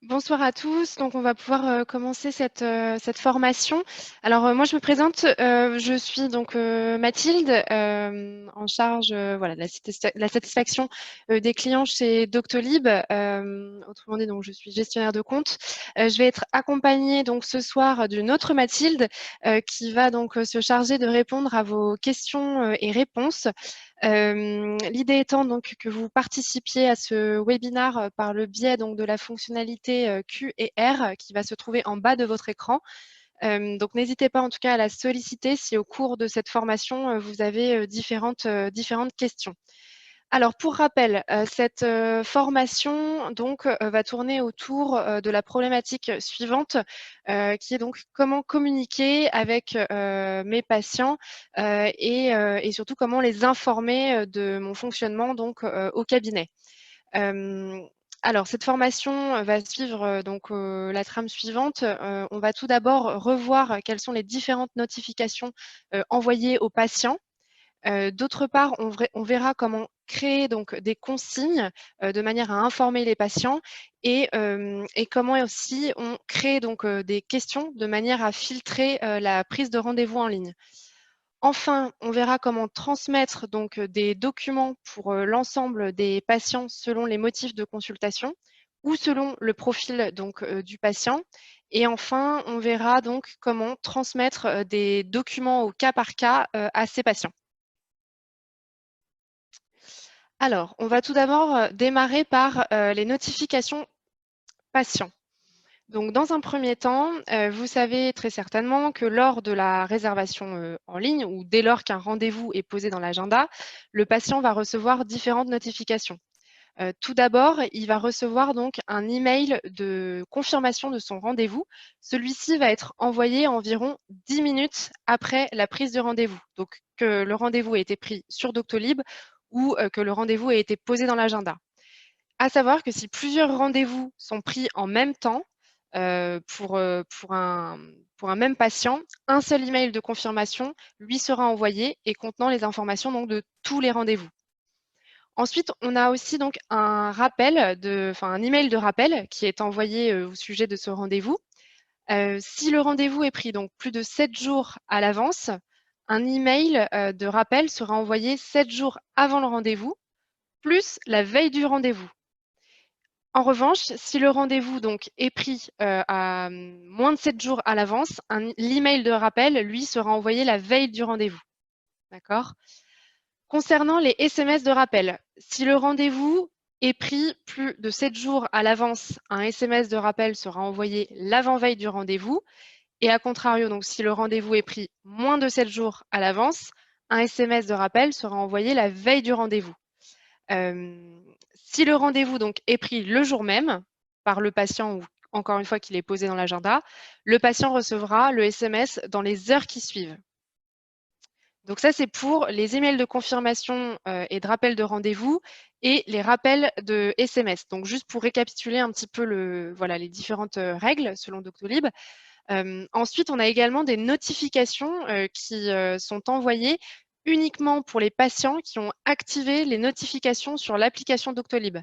Bonsoir à tous. Donc, on va pouvoir commencer cette formation. Alors, moi, je me présente. Je suis donc Mathilde, en charge voilà, de la satisfaction des clients chez Doctolib. Autrement dit, donc, je suis gestionnaire de compte. Je vais être accompagnée donc ce soir d'une autre Mathilde qui va donc se charger de répondre à vos questions et réponses. L'idée étant donc que vous participiez à ce webinaire par le biais donc de la fonctionnalité Q et R qui va se trouver en bas de votre écran. Donc n'hésitez pas en tout cas à la solliciter si au cours de cette formation vous avez différentes questions. Alors pour rappel, cette formation donc va tourner autour de la problématique suivante, qui est donc comment communiquer avec mes patients et surtout comment les informer de mon fonctionnement donc au cabinet. Alors cette formation va suivre donc la trame suivante. On va tout d'abord revoir quelles sont les différentes notifications envoyées aux patients. D'autre part, on verra comment créer donc des consignes de manière à informer les patients et comment aussi on crée donc des questions de manière à filtrer la prise de rendez-vous en ligne. Enfin, on verra comment transmettre donc des documents pour l'ensemble des patients selon les motifs de consultation ou selon le profil donc du patient. Et enfin, on verra donc comment transmettre des documents au cas par cas à ces patients. Alors, on va tout d'abord démarrer par les notifications patients. Donc, dans un premier temps, vous savez très certainement que lors de la réservation en ligne ou dès lors qu'un rendez-vous est posé dans l'agenda, le patient va recevoir différentes notifications. Tout d'abord, il va recevoir donc un email de confirmation de son rendez-vous. Celui-ci va être envoyé environ 10 minutes après la prise de rendez-vous. Donc, que le rendez-vous ait été pris sur Doctolib ou que le rendez-vous ait été posé dans l'agenda. À savoir que si plusieurs rendez-vous sont pris en même temps pour un même patient, un seul email de confirmation lui sera envoyé et contenant les informations donc, de tous les rendez-vous. Ensuite, on a aussi donc un email de rappel qui est envoyé au sujet de ce rendez-vous. Si le rendez-vous est pris donc plus de 7 jours à l'avance, un email de rappel sera envoyé 7 jours avant le rendez-vous, plus la veille du rendez-vous. En revanche, si le rendez-vous donc est pris à moins de 7 jours à l'avance, l'email de rappel, lui, sera envoyé la veille du rendez-vous. D'accord ? Concernant les SMS de rappel, si le rendez-vous est pris plus de 7 jours à l'avance, un SMS de rappel sera envoyé l'avant-veille du rendez-vous. Et à contrario, donc si le rendez-vous est pris moins de 7 jours à l'avance, un SMS de rappel sera envoyé la veille du rendez-vous. Si le rendez-vous donc est pris le jour même par le patient ou encore une fois qu'il est posé dans l'agenda, le patient recevra le SMS dans les heures qui suivent. Donc ça, c'est pour les emails de confirmation et de rappel de rendez-vous et les rappels de SMS. Donc juste pour récapituler un petit peu les différentes règles selon Doctolib. Ensuite, on a également des notifications qui sont envoyées uniquement pour les patients qui ont activé les notifications sur l'application Doctolib.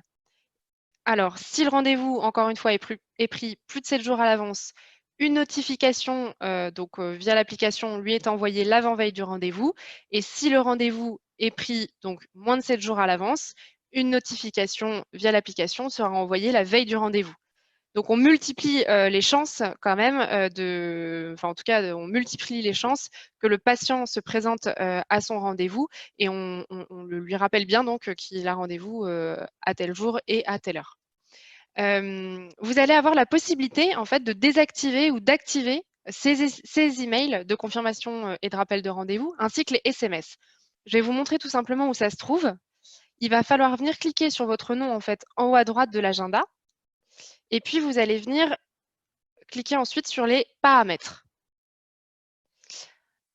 Alors, si le rendez-vous, encore une fois, est pris plus de 7 jours à l'avance, une notification via l'application lui est envoyée l'avant-veille du rendez-vous. Et si le rendez-vous est pris donc moins de 7 jours à l'avance, une notification via l'application sera envoyée la veille du rendez-vous. Donc, on multiplie les chances quand même on multiplie les chances que le patient se présente à son rendez-vous et on lui rappelle bien donc qu'il a rendez-vous à tel jour et à telle heure. Vous allez avoir la possibilité en fait de désactiver ou d'activer ces emails de confirmation et de rappel de rendez-vous ainsi que les SMS. Je vais vous montrer tout simplement où ça se trouve. Il va falloir venir cliquer sur votre nom en fait en haut à droite de l'agenda. Et puis, vous allez venir cliquer ensuite sur les paramètres.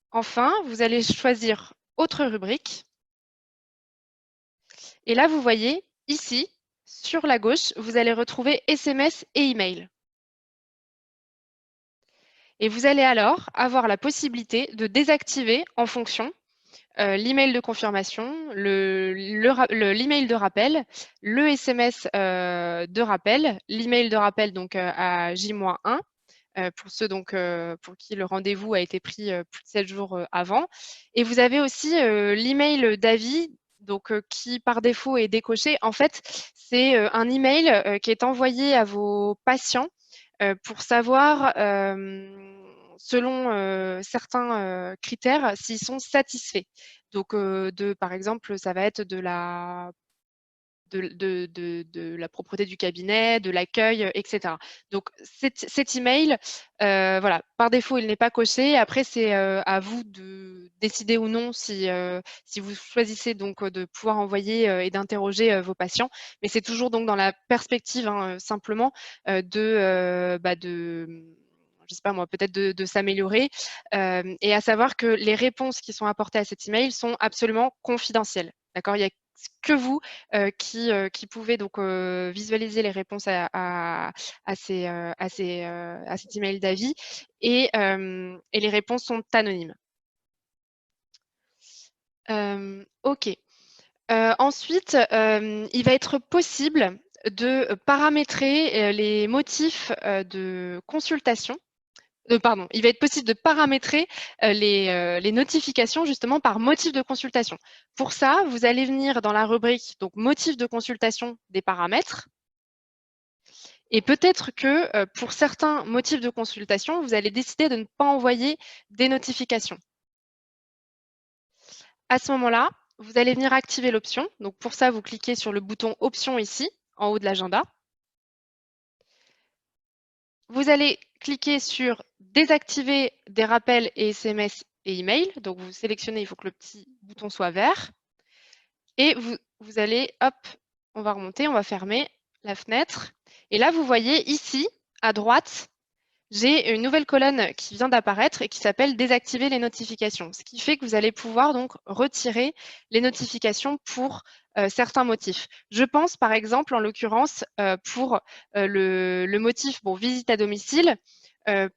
Enfin, vous allez choisir Autre rubrique. Et là, vous voyez ici, sur la gauche, vous allez retrouver SMS et email. Et vous allez alors avoir la possibilité de désactiver en fonction l'email de confirmation, l'email de rappel, le SMS de rappel, l'email de rappel donc à J-1, pour ceux donc pour qui le rendez-vous a été pris plus de 7 jours avant. Et vous avez aussi l'email d'avis donc qui par défaut est décoché. En fait, c'est un email qui est envoyé à vos patients pour savoir selon certains critères s'ils sont satisfaits. Donc par exemple, ça va être de la propreté du cabinet, de l'accueil, etc. Donc cet email, voilà, par défaut, il n'est pas coché. Après, c'est à vous de décider ou non si vous choisissez donc de pouvoir envoyer et d'interroger vos patients. Mais c'est toujours donc dans la perspective, hein, simplement, je sais pas moi, peut-être de s'améliorer. Et à savoir que les réponses qui sont apportées à cet email sont absolument confidentielles. D'accord? Il y a que vous qui pouvez donc visualiser les réponses à cet email d'avis et les réponses sont anonymes. OK. Ensuite, il va être possible de paramétrer les motifs de consultation. Pardon, il va être possible de paramétrer les notifications justement par motif de consultation. Pour ça, vous allez venir dans la rubrique donc motif de consultation des paramètres. Et peut-être que pour certains motifs de consultation, vous allez décider de ne pas envoyer des notifications. À ce moment-là, vous allez venir activer l'option. Donc pour ça, vous cliquez sur le bouton Options ici, en haut de l'agenda. Vous allez cliquer sur Désactiver des rappels et SMS et email. Donc vous sélectionnez, il faut que le petit bouton soit vert. Et vous allez, hop, on va remonter, on va fermer la fenêtre. Et là, vous voyez ici, à droite, j'ai une nouvelle colonne qui vient d'apparaître et qui s'appelle Désactiver les notifications. Ce qui fait que vous allez pouvoir donc retirer les notifications pour certains motifs. Je pense par exemple, en l'occurrence, pour le motif visite à domicile.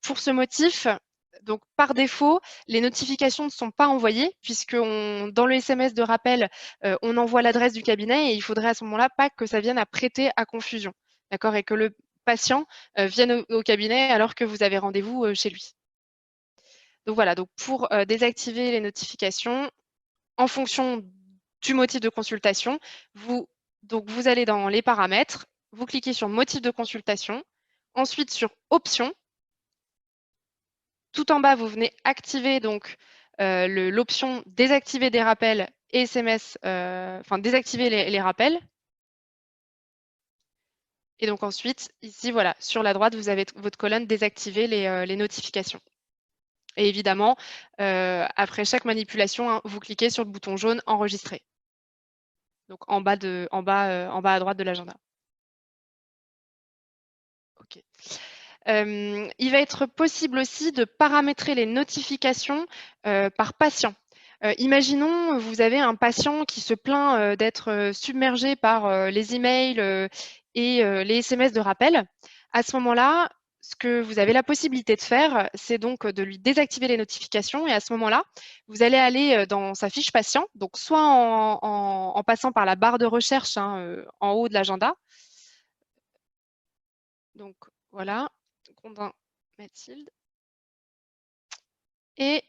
Pour ce motif, donc par défaut, les notifications ne sont pas envoyées puisque dans le SMS de rappel, on envoie l'adresse du cabinet et il faudrait à ce moment-là pas que ça vienne à prêter à confusion. D'accord? Et que le patient vienne au cabinet alors que vous avez rendez-vous chez lui. Donc voilà, donc pour désactiver les notifications, en fonction du motif de consultation, vous allez dans les paramètres, vous cliquez sur motif de consultation, ensuite sur options. Tout en bas, vous venez activer donc l'option désactiver des rappels et SMS, enfin désactiver les rappels. Et donc ensuite, ici, voilà, sur la droite, vous avez votre colonne désactiver les notifications. Et évidemment, après chaque manipulation, hein, vous cliquez sur le bouton jaune enregistrer. Donc en bas à droite de l'agenda. OK. Il va être possible aussi de paramétrer les notifications par patient. Imaginons, vous avez un patient qui se plaint d'être submergé par les emails et les SMS de rappel. À ce moment-là, ce que vous avez la possibilité de faire, c'est donc de lui désactiver les notifications et à ce moment-là, vous allez aller dans sa fiche patient, donc soit en passant par la barre de recherche hein, en haut de l'agenda. Donc voilà, Grondin Mathilde. Et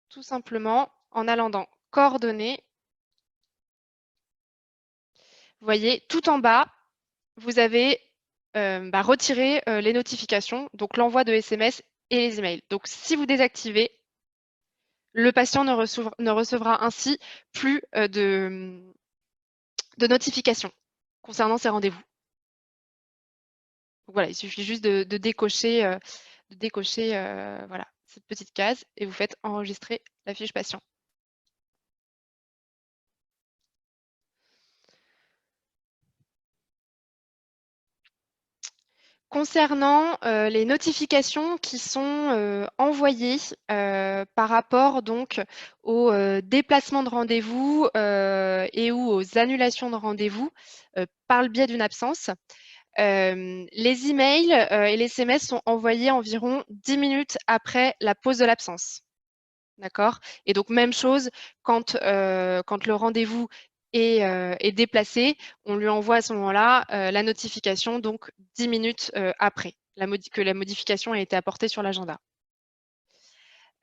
tout simplement en allant dans coordonnées, vous voyez tout en bas, vous avez retiré les notifications, donc l'envoi de SMS et les emails. Donc si vous désactivez, le patient ne recevra ainsi plus de notifications concernant ses rendez-vous. Voilà, il suffit juste de décocher, voilà, cette petite case et vous faites enregistrer la fiche patient. Concernant les notifications qui sont envoyées par rapport donc aux déplacements de rendez-vous et ou aux annulations de rendez-vous par le biais d'une absence, les emails et les SMS sont envoyés environ 10 minutes après la pause de l'absence. D'accord? Et donc, même chose, quand le rendez-vous est déplacé, on lui envoie à ce moment-là la notification, donc 10 minutes après que la modification a été apportée sur l'agenda.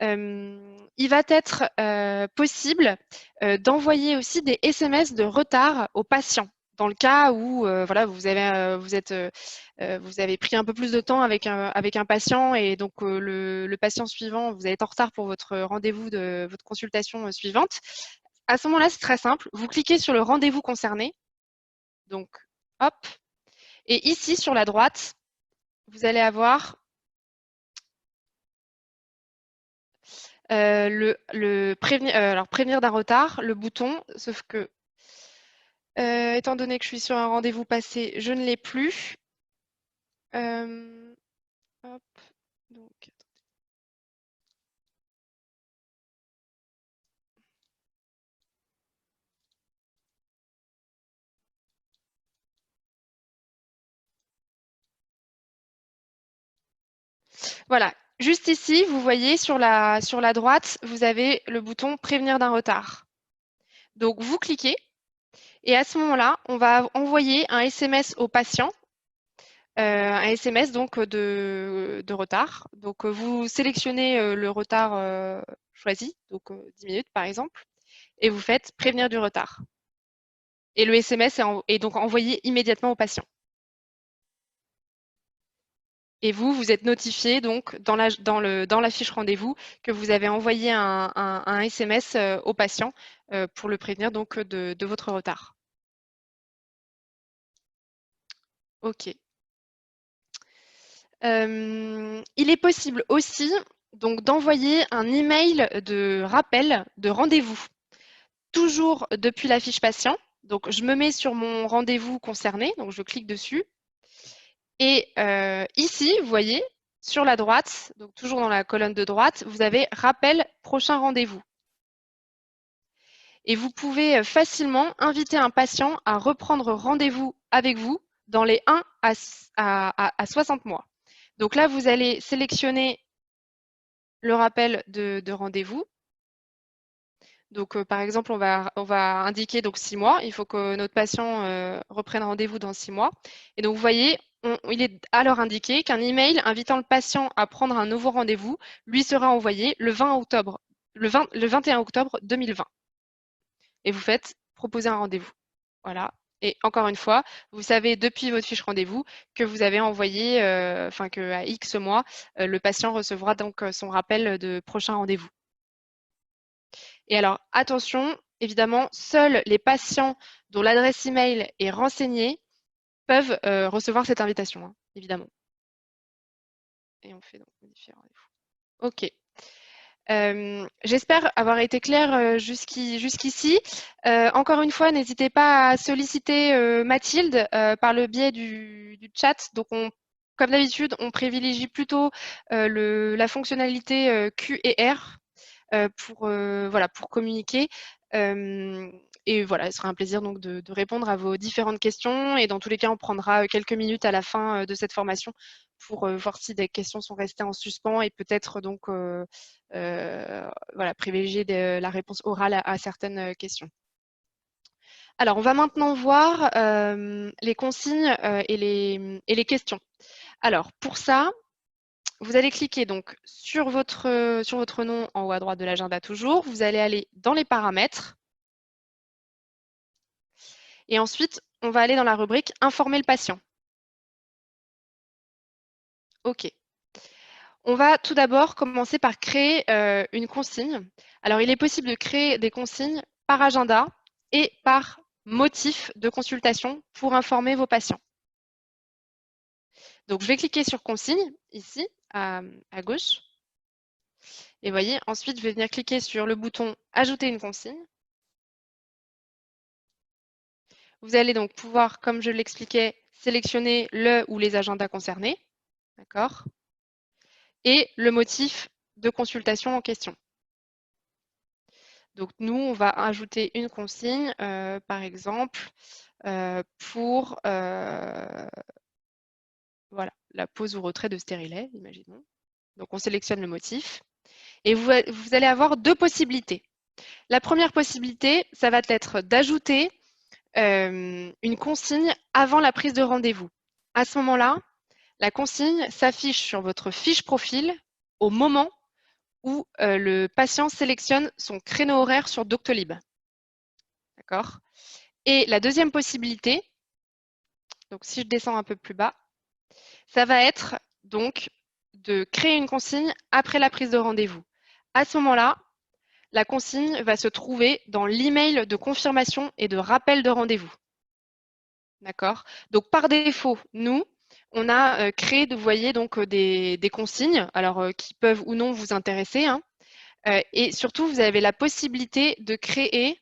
Il va être possible d'envoyer aussi des SMS de retard aux patients. Dans le cas où voilà, vous avez pris un peu plus de temps avec un patient et donc le patient suivant, vous êtes en retard pour votre rendez-vous de votre consultation suivante. À ce moment-là, c'est très simple. Vous cliquez sur le rendez-vous concerné. Donc, hop. Et ici, sur la droite, vous allez avoir prévenir d'un retard, le bouton, sauf que étant donné que je suis sur un rendez-vous passé, je ne l'ai plus. Hop, donc, voilà, juste ici, vous voyez sur la droite, vous avez le bouton prévenir d'un retard. Donc vous cliquez et à ce moment-là, on va envoyer un SMS au patient, un SMS donc de retard. Donc vous sélectionnez le retard choisi, donc 10 minutes par exemple, et vous faites prévenir du retard. Et le SMS est donc envoyé immédiatement au patient. Et vous êtes notifié donc dans la fiche rendez-vous que vous avez envoyé un SMS au patient pour le prévenir donc de votre retard. OK. Il est possible aussi donc d'envoyer un email de rappel de rendez-vous, toujours depuis la fiche patient. Donc je me mets sur mon rendez-vous concerné, donc je clique dessus. Et ici, vous voyez, sur la droite, donc toujours dans la colonne de droite, vous avez rappel prochain rendez-vous. Et vous pouvez facilement inviter un patient à reprendre rendez-vous avec vous dans les 1 à 60 mois. Donc là, vous allez sélectionner le rappel de rendez-vous. Donc, par exemple, on va indiquer donc 6 mois. Il faut que notre patient reprenne rendez-vous dans 6 mois. Et donc, vous voyez, il est alors indiqué qu'un email invitant le patient à prendre un nouveau rendez-vous lui sera envoyé le 21 octobre 2020. Et vous faites proposer un rendez-vous. Voilà. Et encore une fois, vous savez depuis votre fiche rendez-vous que vous avez envoyé, qu'à X mois, le patient recevra donc son rappel de prochain rendez-vous. Et alors, attention, évidemment, seuls les patients dont l'adresse email est renseignée peuvent recevoir cette invitation, hein, évidemment. Et on fait donc modifier rendez-vous. OK. J'espère avoir été claire jusqu'ici. Encore une fois, n'hésitez pas à solliciter Mathilde par le biais du chat. Donc, comme d'habitude, on privilégie plutôt la fonctionnalité Q et R pour communiquer. Et voilà, ce sera un plaisir donc de répondre à vos différentes questions. Et dans tous les cas, on prendra quelques minutes à la fin de cette formation pour voir si des questions sont restées en suspens et peut-être donc privilégier la réponse orale à certaines questions. Alors, on va maintenant voir les consignes et les questions. Alors, pour ça, vous allez cliquer donc sur votre nom en haut à droite de l'agenda toujours. Vous allez aller dans les paramètres. Et ensuite, on va aller dans la rubrique Informer le patient. OK. On va tout d'abord commencer par créer une consigne. Alors, il est possible de créer des consignes par agenda et par motif de consultation pour informer vos patients. Donc, je vais cliquer sur consigne, ici, à gauche. Et vous voyez, ensuite, je vais venir cliquer sur le bouton Ajouter une consigne. Vous allez donc pouvoir, comme je l'expliquais, sélectionner le ou les agendas concernés. D'accord ? Et le motif de consultation en question. Donc, nous, on va ajouter une consigne, par exemple, pour la pose ou retrait de stérilet, imaginons. Donc, on sélectionne le motif. Et vous allez avoir deux possibilités. La première possibilité, ça va être d'ajouter une consigne avant la prise de rendez-vous. À ce moment-là, la consigne s'affiche sur votre fiche profil au moment où le patient sélectionne son créneau horaire sur Doctolib. D'accord? Et la deuxième possibilité, donc si je descends un peu plus bas, ça va être donc de créer une consigne après la prise de rendez-vous. À ce moment-là, la consigne va se trouver dans l'email de confirmation et de rappel de rendez-vous. D'accord? Donc par défaut, nous, on a créé, vous voyez, donc des consignes, alors qui peuvent ou non vous intéresser, hein, et surtout, vous avez la possibilité de créer,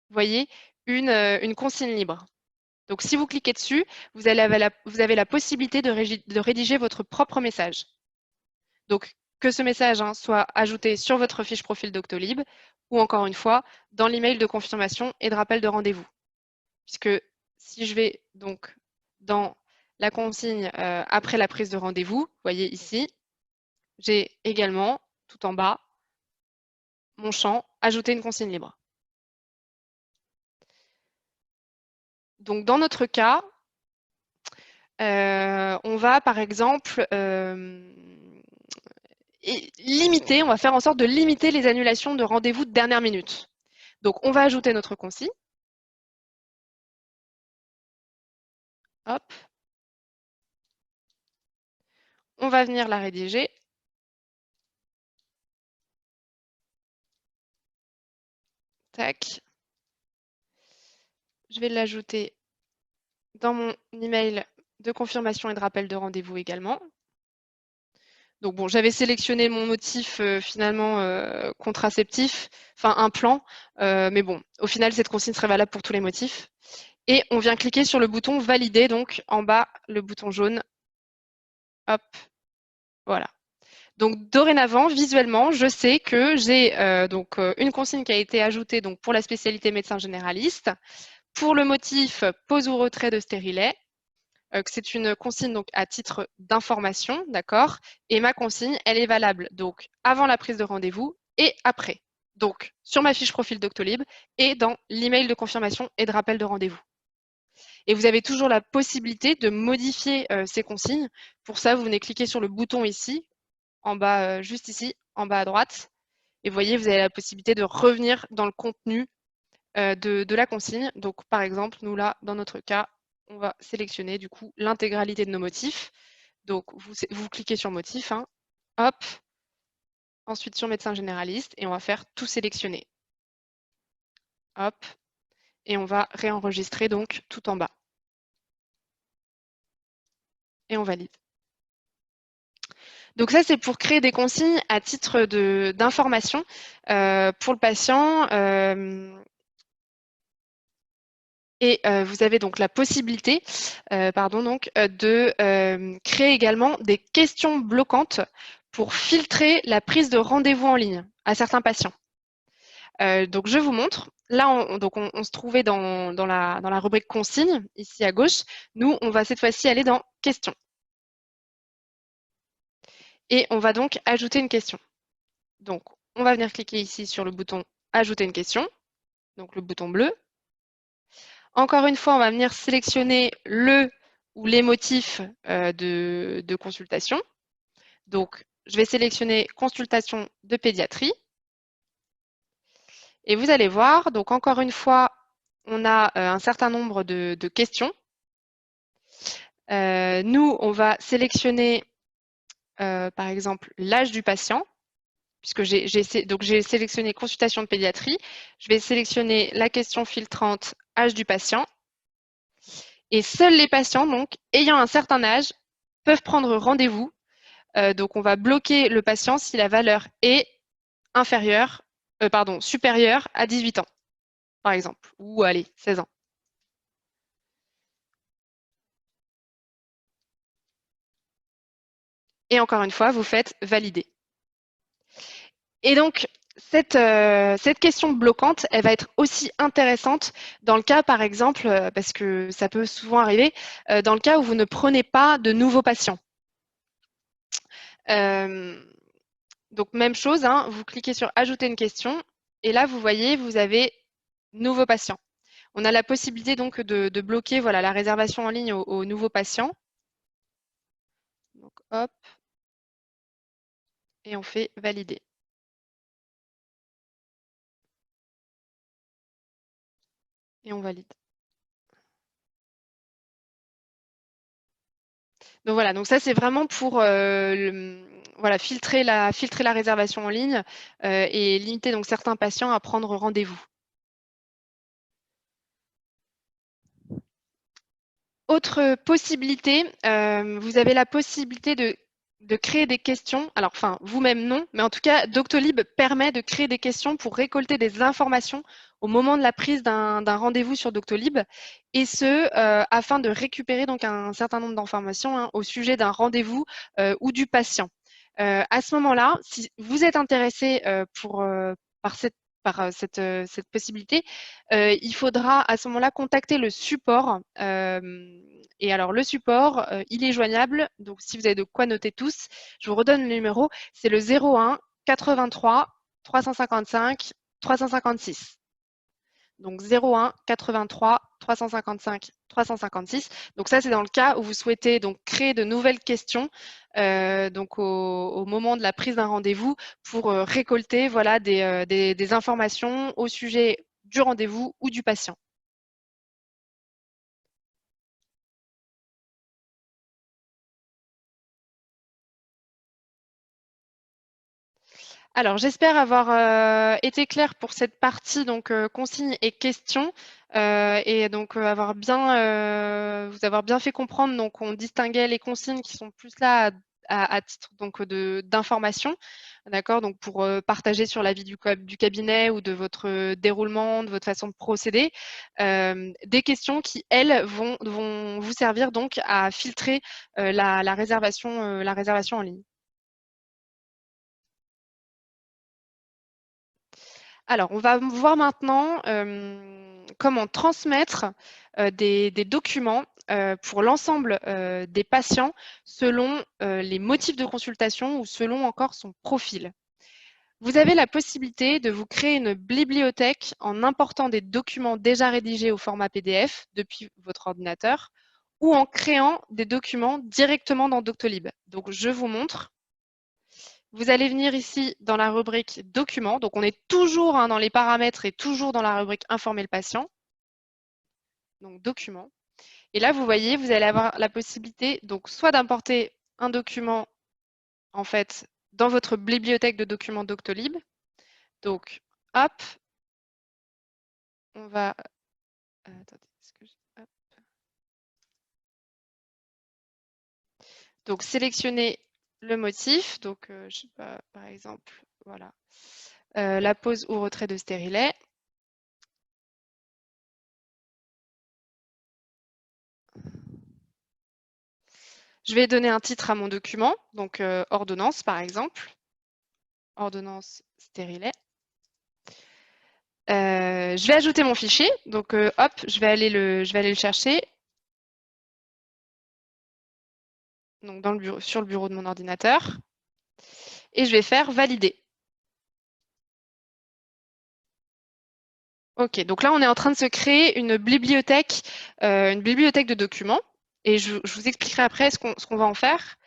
vous voyez, une consigne libre. Donc si vous cliquez dessus, vous avez la possibilité de rédiger votre propre message. Donc que ce message soit ajouté sur votre fiche profil Doctolib ou encore une fois dans l'email de confirmation et de rappel de rendez-vous. Puisque si je vais donc dans la consigne après la prise de rendez-vous, vous voyez ici, j'ai également tout en bas mon champ ajouter une consigne libre. Donc dans notre cas, on va par exemple limiter, on va faire en sorte de limiter les annulations de rendez-vous de dernière minute. Donc on va ajouter notre consigne. Hop. On va venir la rédiger. Tac. Je vais l'ajouter dans mon email de confirmation et de rappel de rendez-vous également. Donc bon, j'avais sélectionné mon motif finalement contraceptif, enfin un plan, mais bon, au final, cette consigne serait valable pour tous les motifs. Et on vient cliquer sur le bouton valider, donc en bas, le bouton jaune. Hop, voilà. Donc dorénavant, visuellement, je sais que j'ai une consigne qui a été ajoutée donc, pour la spécialité médecin généraliste, pour le motif pose ou retrait de stérilet, que c'est une consigne donc, à titre d'information, d'accord? Et ma consigne, elle est valable donc avant la prise de rendez-vous et après. Donc sur ma fiche profil Doctolib et dans l'email de confirmation et de rappel de rendez-vous. Et vous avez toujours la possibilité de modifier ces consignes. Pour ça, vous venez cliquer sur le bouton ici, en bas, juste ici, en bas à droite. Et vous voyez, vous avez la possibilité de revenir dans le contenu de la consigne. Donc, par exemple, nous là, dans notre cas, on va sélectionner du coup l'intégralité de nos motifs. Donc, vous cliquez sur motif, hein, hop, ensuite sur médecin généraliste, et on va faire tout sélectionner. Hop, et on va réenregistrer donc tout en bas. Et on valide. Donc ça, c'est pour créer des consignes à titre d'information pour le patient. Et vous avez donc la possibilité de créer également des questions bloquantes pour filtrer la prise de rendez-vous en ligne à certains patients. Donc je vous montre. Là, on se trouvait dans la rubrique consignes, ici à gauche. Nous, on va cette fois-ci aller dans questions. Et on va donc ajouter une question. Donc, on va venir cliquer ici sur le bouton ajouter une question, donc le bouton bleu. Encore une fois, on va venir sélectionner le ou les motifs de consultation. Donc, je vais sélectionner consultation de pédiatrie. Et vous allez voir, donc encore une fois, on a un certain nombre de questions. Nous, on va sélectionner, par exemple, l'âge du patient, puisque j'ai sélectionné consultation de pédiatrie. Je vais sélectionner la question filtrante âge du patient. Et seuls les patients, donc, ayant un certain âge, peuvent prendre rendez-vous. Donc, on va bloquer le patient si la valeur est supérieure à 18 ans, par exemple, ou allez, 16 ans. Et encore une fois, vous faites valider. Et donc, cette question bloquante, elle va être aussi intéressante dans le cas, par exemple, parce que ça peut souvent arriver, dans le cas où vous ne prenez pas de nouveaux patients. Donc, même chose, hein, vous cliquez sur Ajouter une question. Et là, vous voyez, vous avez Nouveau patient. On a la possibilité donc de bloquer voilà, la réservation en ligne aux nouveaux patients. Donc, hop, et on fait Valider. Et on valide. Donc voilà, donc ça c'est vraiment pour voilà, filtrer la réservation en ligne et limiter donc certains patients à prendre rendez-vous. Autre possibilité, vous avez la possibilité de créer des questions. Alors, enfin, vous-même non, mais en tout cas, Doctolib permet de créer des questions pour récolter des informations au moment de la prise d'un rendez-vous sur Doctolib, et ce, afin de récupérer donc un certain nombre d'informations hein, au sujet d'un rendez-vous ou du patient. À ce moment-là, si vous êtes intéressé par cette possibilité, il faudra à ce moment-là contacter le support. Et alors, le support, il est joignable. Donc, si vous avez de quoi noter tous, je vous redonne le numéro. C'est le 01 83 355 356. Donc 01 83 355 356. Donc ça, c'est dans le cas où vous souhaitez donc créer de nouvelles questions donc au moment de la prise d'un rendez-vous pour récolter voilà, des informations au sujet du rendez-vous ou du patient. Alors, j'espère avoir été claire pour cette partie donc consignes et questions et donc vous avoir bien fait comprendre. Donc, on distinguait les consignes qui sont plus là à titre donc d'information, d'accord. Donc, pour partager sur la vie du cabinet ou de votre déroulement, de votre façon de procéder, des questions qui elles vont vous servir donc à filtrer la réservation en ligne. Alors, on va voir maintenant comment transmettre des documents pour l'ensemble des patients selon les motifs de consultation ou selon encore son profil. Vous avez la possibilité de vous créer une bibliothèque en important des documents déjà rédigés au format PDF depuis votre ordinateur ou en créant des documents directement dans Doctolib. Donc, je vous montre. Vous allez venir ici dans la rubrique Documents. Donc, on est toujours hein, dans les paramètres et toujours dans la rubrique Informer le patient. Donc, Documents. Et là, vous voyez, vous allez avoir la possibilité donc soit d'importer un document en fait dans votre bibliothèque de documents Doctolib. Donc, hop, on va. Attendez, hop. Donc, sélectionner le motif. Donc, je sais pas, par exemple, voilà, la pose ou retrait de stérilet. Je vais donner un titre à mon document, donc ordonnance par exemple, ordonnance stérilet. Je vais ajouter mon fichier, donc hop, je vais aller le chercher. Donc sur le bureau de mon ordinateur. Et je vais faire valider. Ok, donc là on est en train de se créer une bibliothèque de documents. Et je vous expliquerai après ce qu'on va en faire.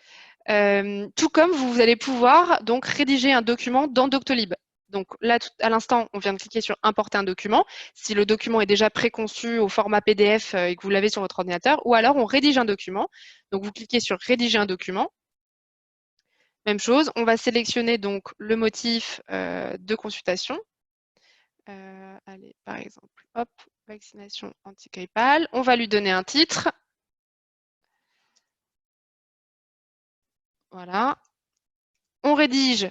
Tout comme vous allez pouvoir donc rédiger un document dans Doctolib. Donc là, à l'instant, on vient de cliquer sur importer un document. Si le document est déjà préconçu au format PDF et que vous l'avez sur votre ordinateur, ou alors on rédige un document. Donc vous cliquez sur rédiger un document. Même chose, on va sélectionner donc le motif de consultation. Allez, par exemple, hop, vaccination anti-grippale. On va lui donner un titre. Voilà. On rédige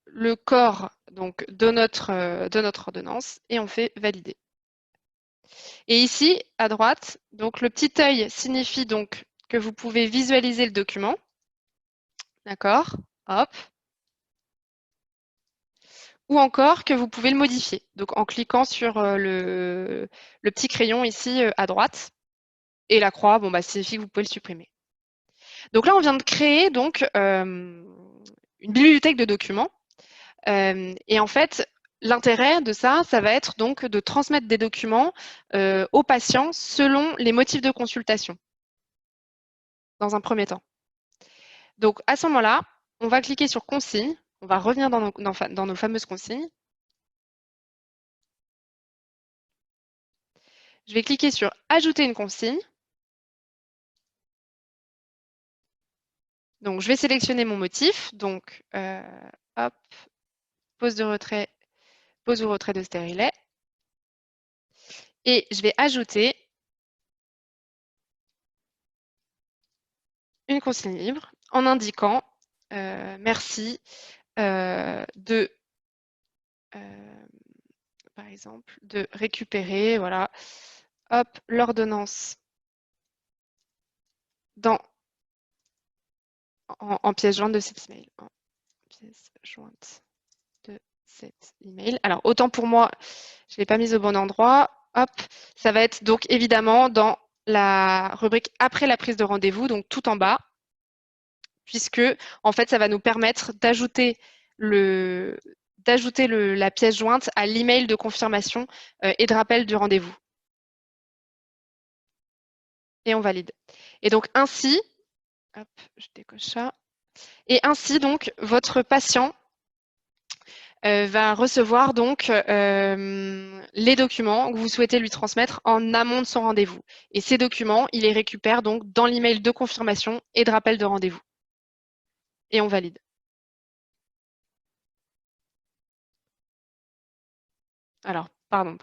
le corps donc, de notre ordonnance et on fait valider. Et ici, à droite, donc le petit œil signifie donc que vous pouvez visualiser le document. D'accord? Hop. Ou encore que vous pouvez le modifier. Donc en cliquant sur le petit crayon ici à droite. Et la croix, bon, bah, signifie que vous pouvez le supprimer. Donc là, on vient de créer donc, une bibliothèque de documents. Et en fait, l'intérêt de ça, ça va être donc de transmettre des documents aux patients selon les motifs de consultation, dans un premier temps. Donc, à ce moment-là, on va cliquer sur Consignes. On va revenir dans nos fameuses consignes. Je vais cliquer sur Ajouter une consigne. Donc, je vais sélectionner mon motif. Donc, hop, pose ou retrait de stérilet. Et je vais ajouter une consigne libre en indiquant merci de, par exemple, de récupérer, voilà, hop, l'ordonnance en pièce jointe de cet email. En pièce jointe de cet email. Alors, autant pour moi, je ne l'ai pas mise au bon endroit. Hop, ça va être donc évidemment dans la rubrique après la prise de rendez-vous, donc tout en bas, puisque en fait, ça va nous permettre d'ajouter la pièce jointe à l'email de confirmation et de rappel du rendez-vous. Et on valide. Et donc ainsi, hop, je décoche ça. Et ainsi donc, votre patient va recevoir donc les documents que vous souhaitez lui transmettre en amont de son rendez-vous. Et ces documents, il les récupère donc dans l'email de confirmation et de rappel de rendez-vous. Et on valide. Alors, pardon.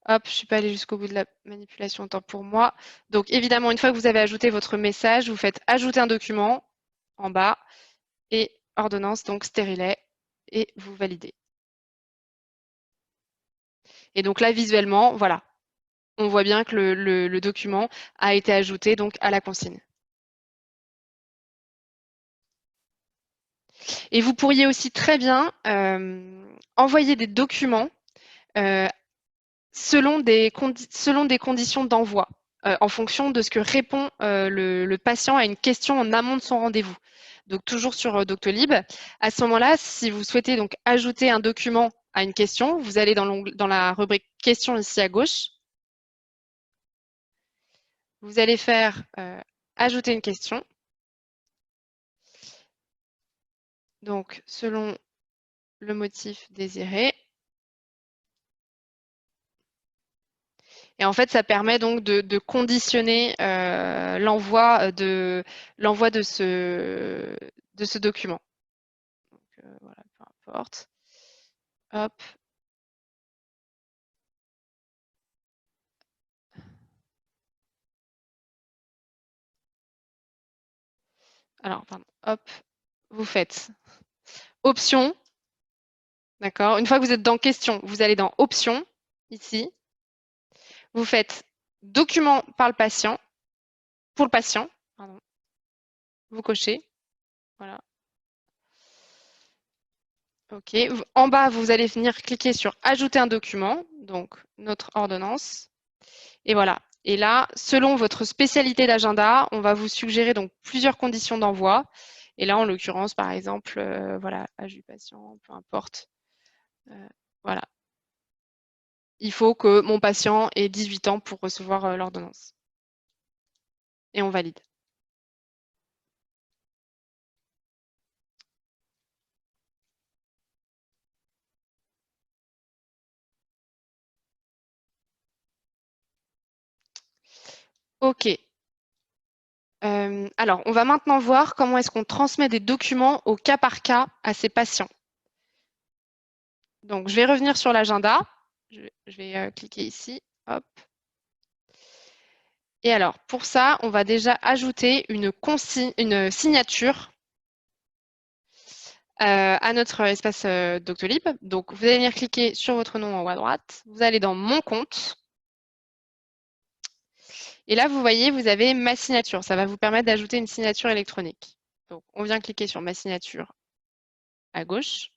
Hop, je ne suis pas allée jusqu'au bout de la manipulation, autant pour moi. Donc, évidemment, une fois que vous avez ajouté votre message, vous faites ajouter un document en bas et ordonnance, donc stérilet, et vous validez. Et donc là, visuellement, voilà, on voit bien que le document a été ajouté donc à la consigne. Et vous pourriez aussi très bien envoyer des documents selon des conditions d'envoi, en fonction de ce que répond le patient à une question en amont de son rendez-vous. Donc toujours sur Doctolib. À ce moment-là, si vous souhaitez donc ajouter un document à une question, vous allez dans la rubrique questions ici à gauche. Vous allez faire ajouter une question. Donc selon le motif désiré. Et en fait, ça permet donc de conditionner l'envoi de ce document. Donc, voilà, peu importe. Hop. Alors, pardon. Hop. Vous faites option. D'accord. Une fois que vous êtes dans question, vous allez dans option, ici. Vous faites document par le patient, pour le patient. Pardon. Vous cochez. Voilà. OK. En bas, vous allez venir cliquer sur ajouter un document, donc notre ordonnance. Et voilà. Et là, selon votre spécialité d'agenda, on va vous suggérer donc plusieurs conditions d'envoi. Et là, en l'occurrence, par exemple, voilà, âge du patient, peu importe. Voilà. Il faut que mon patient ait 18 ans pour recevoir l'ordonnance. Et on valide. OK. Alors, on va maintenant voir comment est-ce qu'on transmet des documents au cas par cas à ces patients. Donc, je vais revenir sur l'agenda. Je vais cliquer ici. Hop. Et alors, pour ça, on va déjà ajouter une signature à notre espace Doctolib. Donc, vous allez venir cliquer sur votre nom en haut à droite. Vous allez dans Mon compte. Et là, vous voyez, vous avez ma signature. Ça va vous permettre d'ajouter une signature électronique. Donc, on vient cliquer sur ma signature à gauche.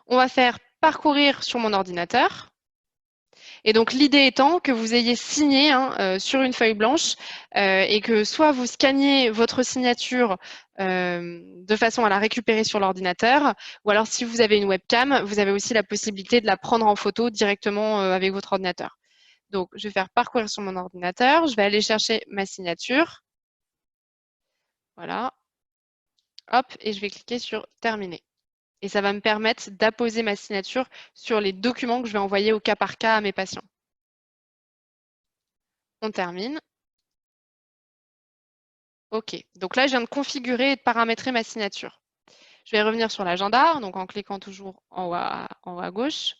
On va faire parcourir sur mon ordinateur. Et donc, l'idée étant que vous ayez signé sur une feuille blanche et que soit vous scanniez votre signature de façon à la récupérer sur l'ordinateur, ou alors si vous avez une webcam, vous avez aussi la possibilité de la prendre en photo directement avec votre ordinateur. Donc, je vais faire parcourir sur mon ordinateur, je vais aller chercher ma signature. Voilà. Hop, et je vais cliquer sur terminer. Et ça va me permettre d'apposer ma signature sur les documents que je vais envoyer au cas par cas à mes patients. On termine. OK. Donc là, je viens de configurer et de paramétrer ma signature. Je vais revenir sur l'agenda, donc en cliquant toujours en haut à gauche.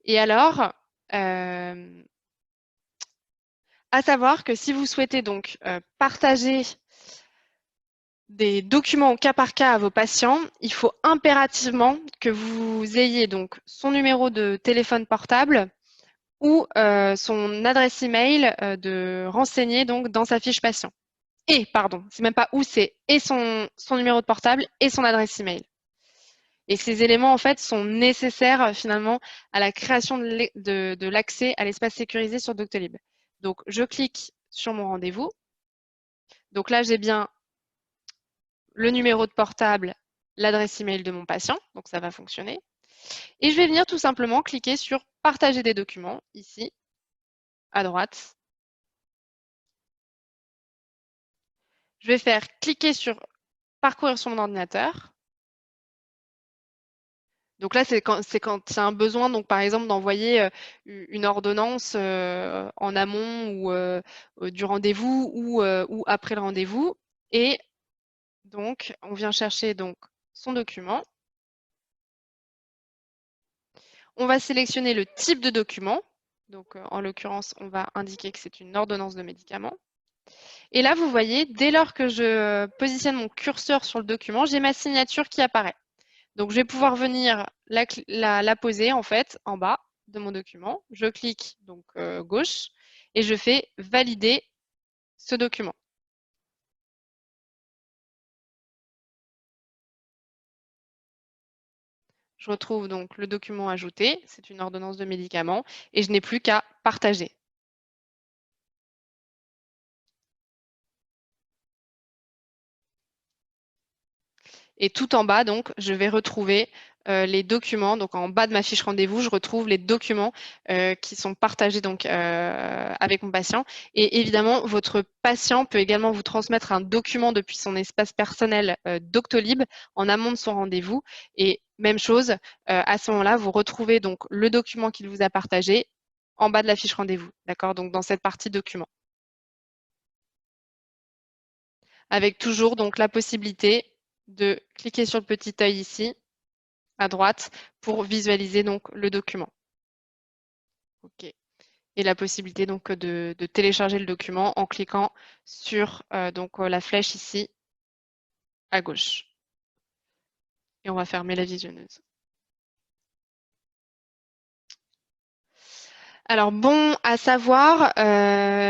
Et alors, à savoir que si vous souhaitez donc partager des documents au cas par cas à vos patients, il faut impérativement que vous ayez donc son numéro de téléphone portable ou son adresse email de renseigner donc dans sa fiche patient. Et, pardon, c'est même pas où, c'est et son numéro de portable et son adresse email. Et ces éléments, en fait, sont nécessaires finalement à la création de l'accès à l'espace sécurisé sur Doctolib. Donc, je clique sur mon rendez-vous. Donc là, j'ai bien le numéro de portable, l'adresse email de mon patient, donc ça va fonctionner. Et je vais venir tout simplement cliquer sur partager des documents, ici, à droite. Je vais faire cliquer sur parcourir sur mon ordinateur. Donc là, c'est quand il y a un besoin, donc par exemple, d'envoyer une ordonnance en amont ou du rendez-vous ou après le rendez-vous. Et donc, on vient chercher donc son document. On va sélectionner le type de document. Donc, en l'occurrence, on va indiquer que c'est une ordonnance de médicament. Et là, vous voyez, dès lors que je positionne mon curseur sur le document, j'ai ma signature qui apparaît. Donc, je vais pouvoir venir la poser en fait en bas de mon document. Je clique donc gauche et je fais valider ce document. Je retrouve donc le document ajouté, c'est une ordonnance de médicament et je n'ai plus qu'à partager. Et tout en bas, donc, je vais retrouver les documents. Donc, en bas de ma fiche rendez-vous, je retrouve les documents qui sont partagés donc, avec mon patient. Et évidemment, votre patient peut également vous transmettre un document depuis son espace personnel Doctolib en amont de son rendez-vous. Et même chose, à ce moment-là, vous retrouvez donc le document qu'il vous a partagé en bas de la fiche rendez-vous. D'accord? Donc, dans cette partie documents. Avec toujours donc la possibilité de cliquer sur le petit œil ici à droite pour visualiser donc le document. OK. Et la possibilité donc de télécharger le document en cliquant sur donc la flèche ici à gauche. Et on va fermer la visionneuse. Alors bon à savoir,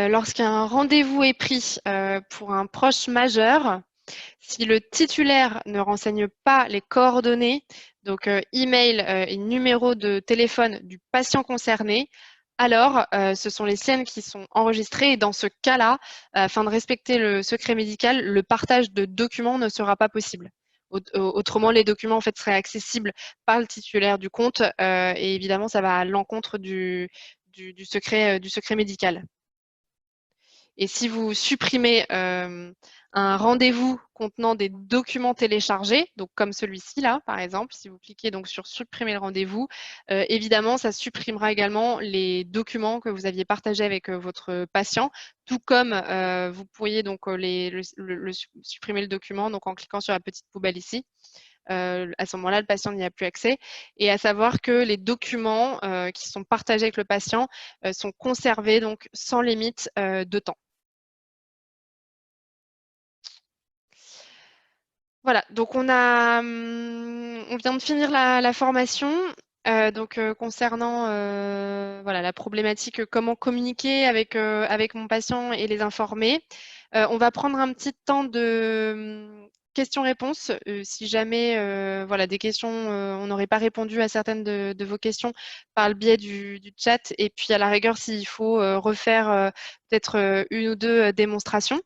lorsqu'un rendez-vous est pris pour un proche majeur, si le titulaire ne renseigne pas les coordonnées, donc email et numéro de téléphone du patient concerné, alors ce sont les siennes qui sont enregistrées et dans ce cas-là, afin de respecter le secret médical, le partage de documents ne sera pas possible. Autrement, les documents en fait seraient accessibles par le titulaire du compte et évidemment, ça va à l'encontre du secret médical. Et si vous supprimez un rendez-vous contenant des documents téléchargés, donc comme celui-ci là, par exemple, si vous cliquez donc sur supprimer le rendez-vous, évidemment, ça supprimera également les documents que vous aviez partagés avec votre patient, tout comme vous pourriez donc supprimer le document donc en cliquant sur la petite poubelle ici. À ce moment-là, le patient n'y a plus accès. Et à savoir que les documents qui sont partagés avec le patient sont conservés donc sans limite de temps. Voilà, donc on vient de finir la formation. Concernant voilà, la problématique comment communiquer avec mon patient et les informer. On va prendre un petit temps questions-réponses. Si jamais voilà, des questions, on n'aurait pas répondu à certaines de vos questions par le biais du chat. Et puis à la rigueur, s'il faut refaire peut-être une ou deux démonstrations.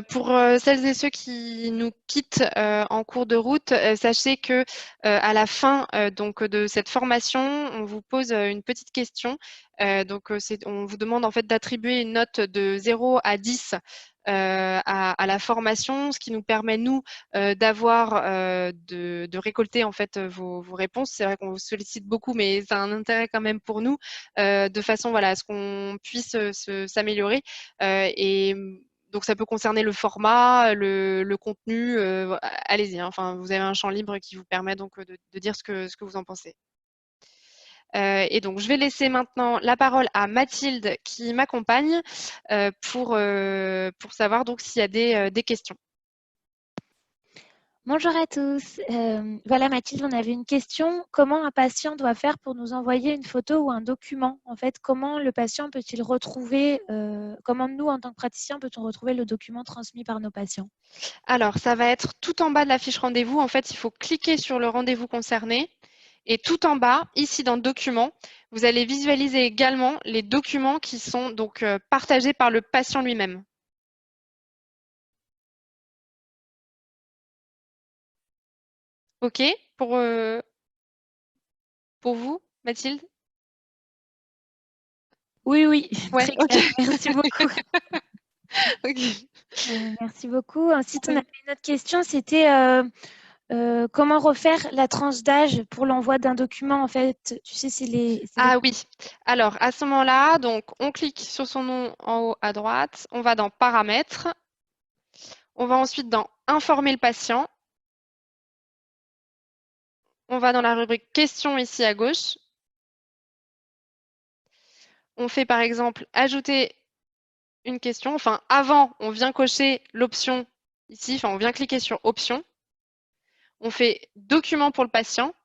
Pour celles et ceux qui nous quittent en cours de route, sachez que à la fin donc de cette formation, on vous pose une petite question. On vous demande en fait d'attribuer une note de 0 à 10 à la formation, ce qui nous permet nous d'avoir de récolter en fait vos réponses. C'est vrai qu'on vous sollicite beaucoup, mais ça a un intérêt quand même pour nous de façon voilà à ce qu'on puisse s'améliorer et donc ça peut concerner le format, le contenu. Allez-y, hein, enfin, vous avez un champ libre qui vous permet donc de dire ce que vous en pensez. Et donc je vais laisser maintenant la parole à Mathilde qui m'accompagne pour savoir donc s'il y a des questions. Bonjour à tous. Voilà Mathilde, on avait une question. Comment un patient doit faire pour nous envoyer une photo ou un document? En fait, comment le patient peut-il retrouver, comment nous, en tant que praticiens, peut-on retrouver le document transmis par nos patients? Alors, ça va être tout en bas de la fiche rendez-vous. En fait, il faut cliquer sur le rendez-vous concerné. Et tout en bas, ici dans Documents, vous allez visualiser également les documents qui sont donc partagés par le patient lui-même. OK pour vous, Mathilde? Oui, oui, Ouais, très OK. clair. Merci beaucoup. OK. Merci beaucoup. Ensuite, on avait une autre question, c'était comment refaire la tranche d'âge pour l'envoi d'un document? En fait, tu sais, Ah oui. Alors, à ce moment-là, donc, on clique sur son nom en haut à droite. On va dans Paramètres. On va ensuite dans Informer le patient. On va dans la rubrique Questions ici à gauche. On fait par exemple Ajouter une question. Enfin, avant, on vient cocher l'option ici. Enfin, on vient cliquer sur Options. On fait Document pour le patient.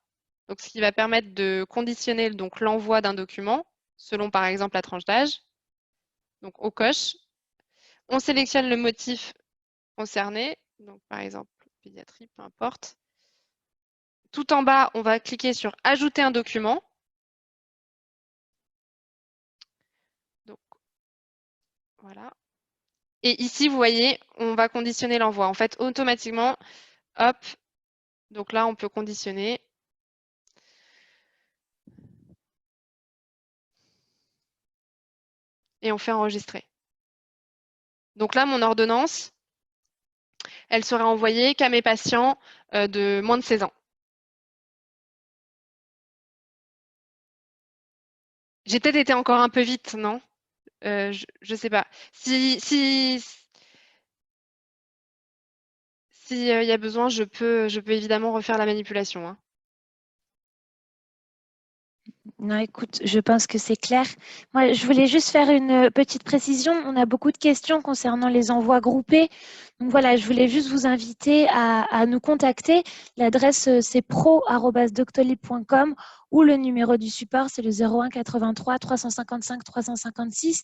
Donc, ce qui va permettre de conditionner donc l'envoi d'un document selon par exemple la tranche d'âge. Donc, on coche. On sélectionne le motif concerné. Donc, par exemple, pédiatrie, peu importe. Tout en bas, on va cliquer sur Ajouter un document. Donc, voilà. Et ici, vous voyez, on va conditionner l'envoi. En fait, automatiquement, hop, donc là, on peut conditionner. Et on fait enregistrer. Donc là, mon ordonnance, elle sera envoyée qu'à mes patients de moins de 16 ans. J'ai peut-être été encore un peu vite, non? Je ne sais pas. S'il y a besoin, je peux évidemment refaire la manipulation, hein. Non, écoute, je pense que c'est clair. Moi, je voulais juste faire une petite précision. On a beaucoup de questions concernant les envois groupés. Donc voilà, je voulais juste vous inviter à nous contacter. L'adresse, c'est pro@doctolib.com ou le numéro du support, c'est le 01 83 355 356.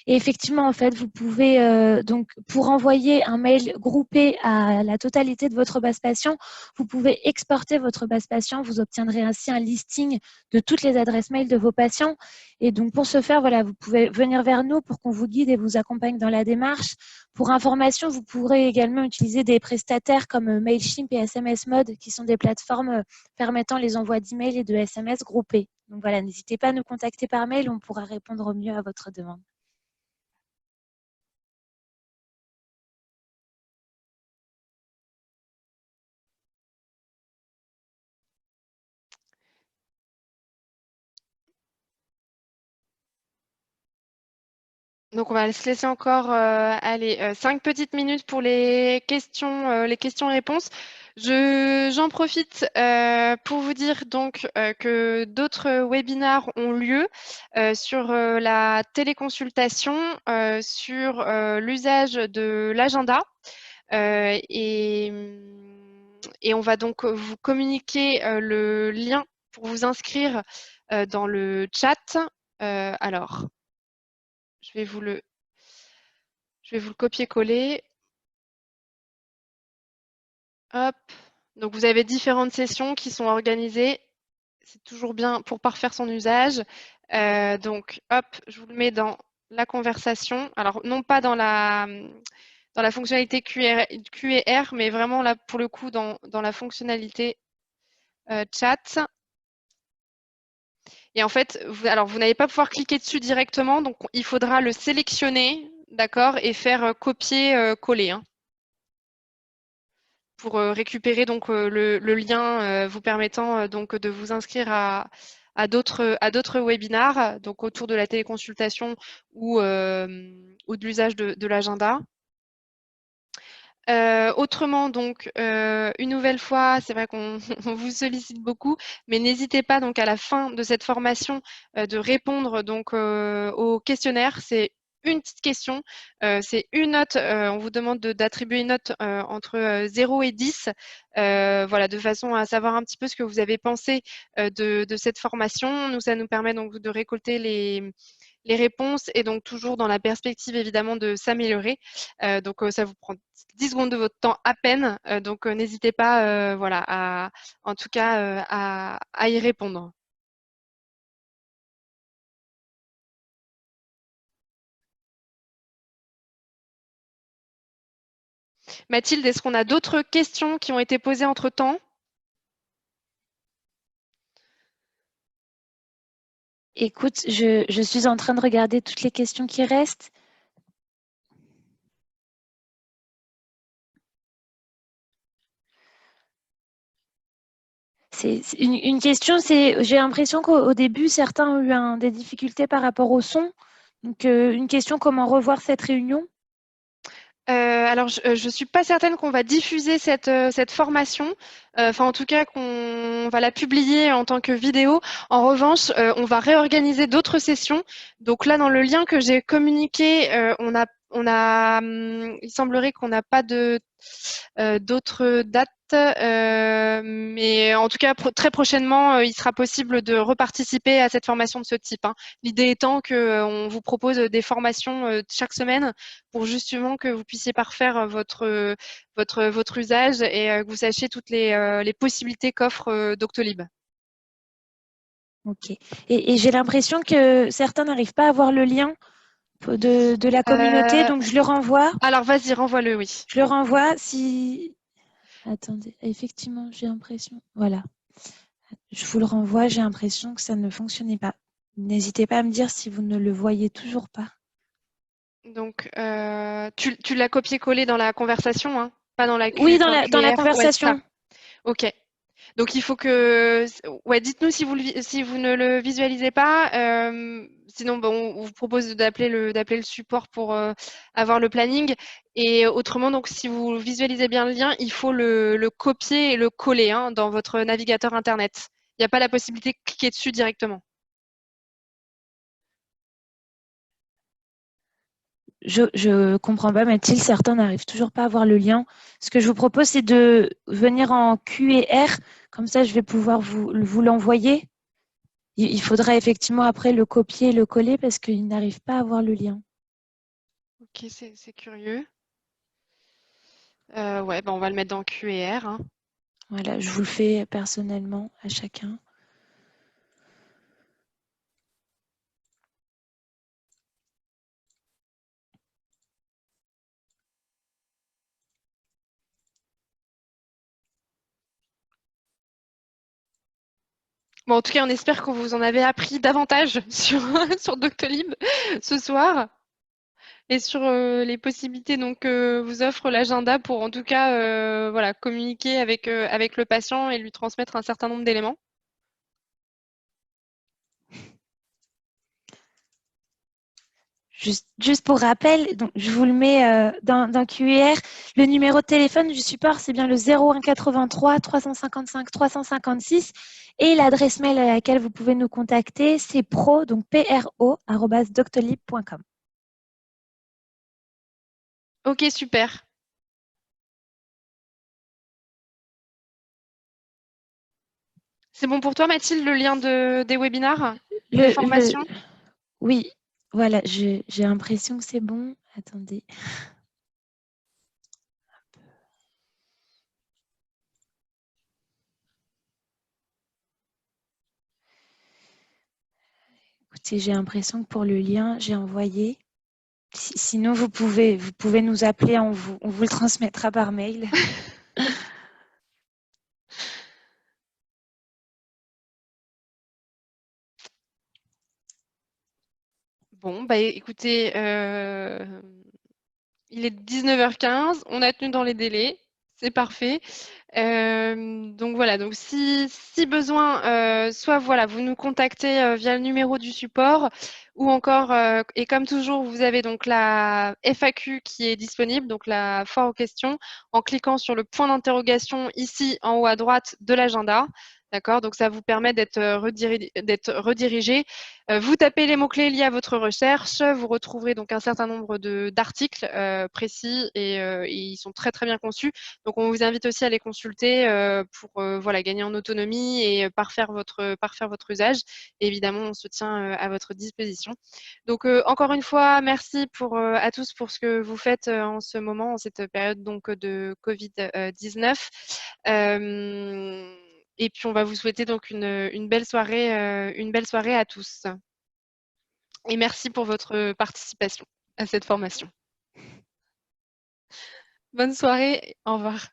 Et effectivement, en fait, vous pouvez, donc, pour envoyer un mail groupé à la totalité de votre base patient, vous pouvez exporter votre base patient. Vous obtiendrez ainsi un listing de toutes les adresses mail de vos patients. Et donc, pour ce faire, voilà, vous pouvez venir vers nous pour qu'on vous guide et vous accompagne dans la démarche. Pour information, vous pourrez également utiliser des prestataires comme Mailchimp et SMS Mode, qui sont des plateformes permettant les envois d'emails et de SMS groupés. Donc voilà, n'hésitez pas à nous contacter par mail, on pourra répondre au mieux à votre demande. Donc, on va se laisser encore 5 petites minutes pour les questions-réponses. J'en profite pour vous dire donc que d'autres webinaires ont lieu sur la téléconsultation, sur l'usage de l'agenda. Et on va donc vous communiquer le lien pour vous inscrire dans le chat. Alors, je vais vous le copier-coller. Hop. Donc, vous avez différentes sessions qui sont organisées. C'est toujours bien pour parfaire son usage. Donc, hop, je vous le mets dans la conversation. Alors, non pas dans la fonctionnalité Q&R, mais vraiment là, pour le coup, dans la fonctionnalité chat. Et en fait, vous n'allez pas pouvoir cliquer dessus directement, donc il faudra le sélectionner, d'accord, et faire copier-coller. Hein, pour récupérer donc le lien vous permettant donc de vous inscrire à d'autres webinars, donc autour de la téléconsultation ou de l'usage de l'agenda. Autrement, donc, une nouvelle fois, c'est vrai qu'on vous sollicite beaucoup, mais n'hésitez pas donc à la fin de cette formation de répondre donc au questionnaire. C'est une petite question, c'est une note. On vous demande d'attribuer une note entre 0 et 10, voilà, de façon à savoir un petit peu ce que vous avez pensé de cette formation. Nous, ça nous permet donc de récolter les réponses et donc toujours dans la perspective évidemment de s'améliorer. Donc ça vous prend 10 secondes de votre temps à peine, donc n'hésitez pas voilà, en tout cas à y répondre. Mathilde, est-ce qu'on a d'autres questions qui ont été posées entre-temps? Écoute, je suis en train de regarder toutes les questions qui restent. Une question, j'ai l'impression qu'au début, certains ont eu des difficultés par rapport au son. Donc, une question, comment revoir cette réunion? Alors, je suis pas certaine qu'on va diffuser cette formation, enfin en tout cas qu'on va la publier en tant que vidéo. En revanche, on va réorganiser d'autres sessions. Donc là, dans le lien que j'ai communiqué, il semblerait qu'on n'a pas d'autres dates, mais en tout cas, très prochainement, il sera possible de reparticiper à cette formation de ce type. Hein. L'idée étant qu'on vous propose des formations chaque semaine pour justement que vous puissiez parfaire votre usage et que vous sachiez toutes les possibilités qu'offre Doctolib. Ok. Et j'ai l'impression que certains n'arrivent pas à voir le lien de la communauté, Euh, donc je le renvoie. alors, vas-y, renvoie-le, oui. Je le renvoie si... Attendez, effectivement, j'ai l'impression... Voilà. Je vous le renvoie, j'ai l'impression que ça ne fonctionnait pas. N'hésitez pas à me dire si vous ne le voyez toujours pas. Donc, tu l'as copié-collé dans la conversation, hein, pas dans Oui, dans le dans la QR. Ouais, c'est ça. conversation. Ok. Donc il faut que, ouais, dites-nous si vous ne le visualisez pas. Sinon, bon, on vous propose d'appeler le support pour avoir le planning. Et autrement, donc si vous visualisez bien le lien, il faut le copier et le coller hein, dans votre navigateur internet. Il n'y a pas la possibilité de cliquer dessus directement. Je comprends pas, Mathilde, certains n'arrivent toujours pas à voir le lien. Ce que je vous propose, c'est de venir en QR, comme ça je vais pouvoir vous l'envoyer. Il faudra effectivement après le copier et le coller parce qu'ils n'arrivent pas à voir le lien. Ok, c'est curieux. Ouais, ben on va le mettre dans QR. Hein. Voilà, je vous le fais personnellement à chacun. Bon, en tout cas, on espère que vous en avez appris davantage sur Doctolib ce soir. Et sur les possibilités donc vous offre l'agenda pour en tout cas voilà, communiquer avec le patient et lui transmettre un certain nombre d'éléments. Juste pour rappel, donc je vous le mets dans QR. Le numéro de téléphone du support, c'est bien le 01 83 355 356. Et l'adresse mail à laquelle vous pouvez nous contacter, c'est pro, donc pro@doctolib.com. Ok, super. C'est bon pour toi, Mathilde, le lien des webinars, des formations? Oui, voilà, j'ai l'impression que c'est bon. Attendez. écoutez, j'ai l'impression que pour le lien, j'ai envoyé. Sinon, vous pouvez nous appeler, on vous le transmettra par mail. Bon, bah écoutez, il est 19h15, on a tenu dans les délais, c'est parfait. Donc voilà, donc si besoin, soit voilà, vous nous contactez via le numéro du support, ou encore, et comme toujours, vous avez donc la FAQ qui est disponible, donc la foire aux questions, en cliquant sur le point d'interrogation ici en haut à droite de l'agenda. D'accord, donc ça vous permet d'être redirigé. Vous tapez les mots-clés liés à votre recherche, vous retrouverez donc un certain nombre d'articles précis et ils sont très très bien conçus. Donc on vous invite aussi à les consulter pour voilà, gagner en autonomie et parfaire votre usage. Et évidemment, on se tient à votre disposition. Donc encore une fois, merci à tous pour ce que vous faites en ce moment, en cette période donc de Covid-19. Et puis, on va vous souhaiter donc une belle soirée à tous. Et merci pour votre participation à cette formation. Bonne soirée, au revoir.